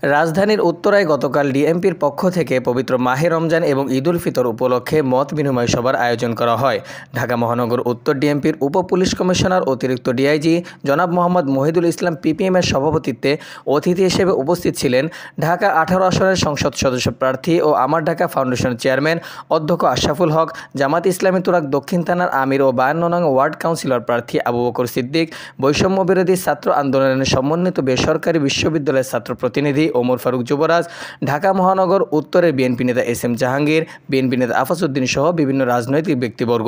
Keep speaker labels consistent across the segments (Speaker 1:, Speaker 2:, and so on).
Speaker 1: রাজধানীর উত্তরায় গতকাল ডিএমপির পক্ষ থেকে পবিত্র মাহে রমজান এবং ঈদ উল ফিতর উপলক্ষে মত বিনিময় সভার আয়োজন করা হয়। ঢাকা মহানগর উত্তর ডিএমপির উপ পুলিশ কমিশনার অতিরিক্ত ডিআইজি জনাব মোহাম্মদ মহিদুল ইসলাম পিপিএমের সভাপতিত্বে অতিথি হিসেবে উপস্থিত ছিলেন ঢাকা 18 আসনের সংসদ সদস্য প্রার্থী ও আমার ঢাকা ফাউন্ডেশনের চেয়ারম্যান অধ্যক্ষ আশরাফুল হক, জামাত ইসলামী তুরাগ দক্ষিণ থানার আমির ও 52 নং ওয়ার্ড কাউন্সিলর প্রার্থী আবু বকর সিদ্দিক, বৈষম্য বিরোধী ছাত্র আন্দোলনের সমন্বিত বেসরকারি বিশ্ববিদ্যালয়ের ছাত্র প্রতিনিধি ওমর ফারুক যুবরাজ, ঢাকা মহানগর উত্তরের বিএনপি নেতা এস.এম. জাহাঙ্গীর, বিএনপি নেতা আফাজউদ্দিন সহ বিভিন্ন রাজনৈতিক ব্যক্তিবর্গ,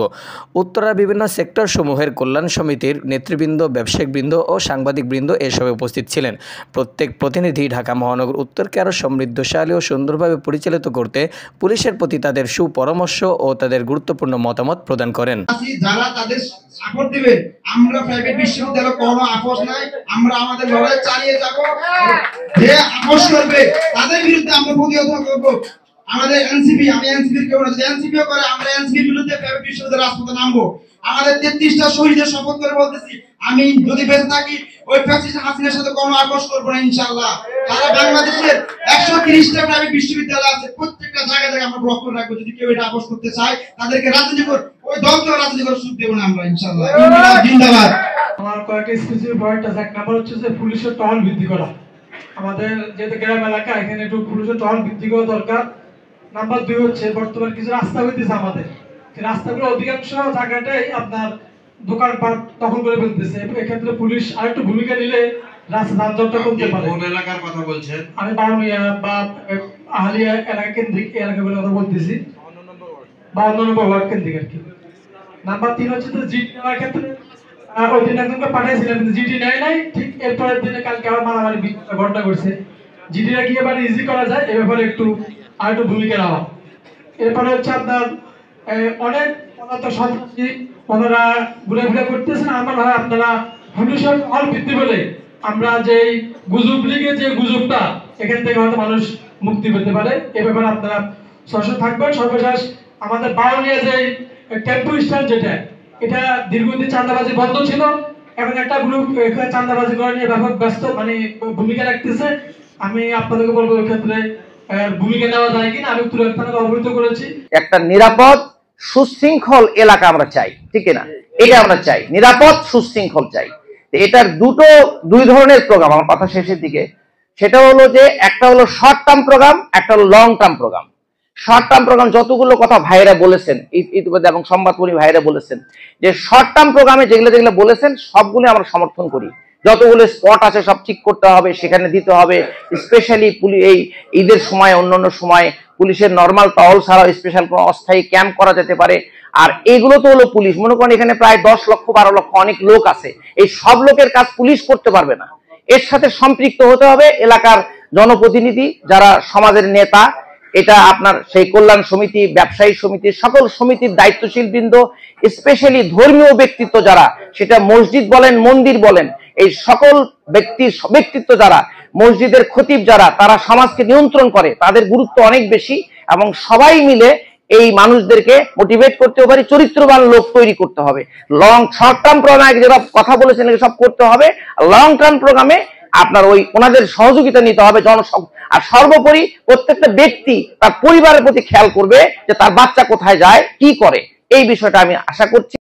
Speaker 1: উত্তরার বিভিন্ন সেক্টর সমূহের কল্যাণ সমিতির নেতৃবৃন্দ, ব্যবসায়িকবৃন্দ ও সাংবাদিকবৃন্দ এসবে উপস্থিত ছিলেন। প্রত্যেক প্রতিনিধি ঢাকা মহানগর উত্তরকে আরও সমৃদ্ধশালী ও সুন্দরভাবে পরিচালিত করতে পুলিশের প্রতি তাদের সুপরামর্শ ও তাদের গুরুত্বপূর্ণ মতামত প্রদান করেন।
Speaker 2: যারা তাদের সাপোর্ট দিবে, আমরা প্রাইভেট বিশ্ববিদ্যালয়ে কোনো আপোষ নাই, আমরা আমাদের লড়াই চালিয়ে যাব। যে আপোষ করবে তাদের বিরুদ্ধে আমরা প্রতিহত করব। আমাদের এনসিপি, আমি এনসিপির কেউ না, এনসিপিও করে, আমরা এনসিপির বিরুদ্ধে প্রাইভেট বিশ্ববিদ্যালয়ের রাজপথে নামবো। আমাদের 33টা শহীদের শপথ করে বলতেছি, আমি যদি বেঁচে থাকি ওই ফ্যাসিস্ট হাসিনার সাথে কোনো আপোষ করব না ইনশাআল্লাহ। সারা বাংলাদেশের 130টা প্রাইভেট বিশ্ববিদ্যালয় আছে, প্রত্যেকটা জায়গায় আমরা ব্লক করে রাখবো। যদি কেউ এটা আপোষ করতে চায় তাদেরকে রাজনীতি করে, ওই দলকে রাজনীতি করে সুযোগ দেব না আমরা ইনশাআল্লাহ। জিন্দাবাদ।
Speaker 3: আমার কয়েকটা স্পেসিফিক পয়েন্ট আছে। এক নাম্বার হচ্ছে যে পুলিশের টহল বৃদ্ধি করা। আমাদের যেহেতু গ্রাম এলাকা, এখানে একটু পুলিশের টহল বৃদ্ধি করা দরকার। নাম্বার 2 হচ্ছে বর্তমানে কিছু রাস্তা হইতেছে আমাদের, সেই রাস্তাগুলো অধিকাংশ জায়গাটাই আপনার দোকানপাট দখল করে ফেলতেছে। এক্ষেত্রে পুলিশ আরেকটু ভূমিকা নিলে রাস্তা যানজটটা কমতে পারে।
Speaker 4: কোন এলাকার কথা বলছেন?
Speaker 3: আমি বাউনিয়া বা আহলিয়া এলাকা কেন্দ্রিক এলাকাগুলোর কথা বলতেছি, 52 নম্বর ওয়ার্ড কেন্দ্রিক আর কি। নাম্বার 3 হচ্ছে যে জিটি নেওয়ার ক্ষেত্রে ওই দিন একজনকে পাঠিয়েছিলাম, কিন্তু জিটি নেয় নাই। ঠিক এরপরের দিনে কালকে আবার মারামারি ঘটনা ঘটছে। জিটিটা কি এবার ইজি করা যায় এ ব্যাপারে একটু আরেকটু ভূমিকা নেওয়া। এরপরে হচ্ছে আপনার অনেক পদার্থ সন্ত্রাসী ওনারা ঘুরে ঘুরে করতেছেন। আমার হয় আপনারা পুলিশের টহল বৃদ্ধি বলে আমরা যে গুজব লিগে যে গুজবটা, এখান থেকে হয়তো মানুষ মুক্তি পেতে পারে। এ ব্যাপারে আপনারা সচেতন থাকবেন। সর্বশেষ আমাদের বাউনিয়া যে টেম্পো স্ট্যান্ড, যেটা এটা দীর্ঘদিন চাঁদাবাজি বন্ধ ছিল, এখন একটা গ্রুপ এখানে চাঁদাবাজি করা নিয়ে ব্যাপক ব্যস্ত ভূমিকা রাখতেছে। আমি আপনাদেরকে বলবো ওই ক্ষেত্রে ভূমিকা নেওয়া যায় কিনা। আমি তুরন্ত থানাকে অবহিত করেছি।
Speaker 5: একটা নিরাপদ সুশৃঙ্খল এলাকা আমরা চাই, ঠিক না? এটা আমরা চাই, নিরাপদ সুশৃঙ্খল চাই। এটার দুই ধরনের প্রোগ্রাম আমার কথা শেষের দিকে। সেটা হলো যে একটা হলো শর্ট টার্ম প্রোগ্রাম, একটা হলো long term program. Short term program যতগুলো কথা ভাইরা বলেছেন ইতিমধ্যে এবং সংবাদকর্মী ভাইরা বলেছেন, যে শর্ট টার্ম প্রোগ্রামে যেগুলো যেগুলো বলেছেন সবগুলো আমরা সমর্থন করি। যতগুলো স্পট আছে সব ঠিক করতে হবে, সেখানে দিতে হবে। স্পেশালি এই ঈদের সময়, অন্যান্য সময় পুলিশের নর্মাল টহল ছাড়াও স্পেশাল কোনো অস্থায়ী ক্যাম্প করা যেতে পারে। আর এইগুলো তো হলো পুলিশ, মনে করেন এখানে প্রায় 10 লক্ষ 12 লক্ষ অনেক লোক আছে, এই সব লোকের কাজ পুলিশ করতে পারবে না। এর সাথে সম্পৃক্ত হতে হবে এলাকার জনপ্রতিনিধি, যারা সমাজের নেতা, এটা আপনার সেই কল্যাণ সমিতি, ব্যবসায়ী সমিতি, সকল সমিতির দায়িত্বশীল বৃন্দ, স্পেশালি ধর্মীয় ব্যক্তিত্ব যারা, সেটা মসজিদ বলেন মন্দির বলেন, এই সকল ব্যক্তিত্ব যারা, মসজিদের খতিব যারা, তারা সমাজকে নিয়ন্ত্রণ করে, তাদের গুরুত্ব অনেক বেশি। এবং সবাই মিলে এই মানুষদেরকে মোটিভেট করতে পারি, চরিত্রবান লোক তৈরি করতে হবে। শর্ট টার্ম প্রোগ্রামে যেটা কথা বলেছেন সব করতে হবে। লং টার্ম প্রোগ্রামে আপনার ওনাদের সহযোগিতা নিতে হবে আর সর্বোপরি প্রত্যেকটা ব্যক্তি তার পরিবারের প্রতি খেয়াল করবে যে তার বাচ্চা কোথায় যায়, কি করে। এই বিষয়টা আমি আশা করছি।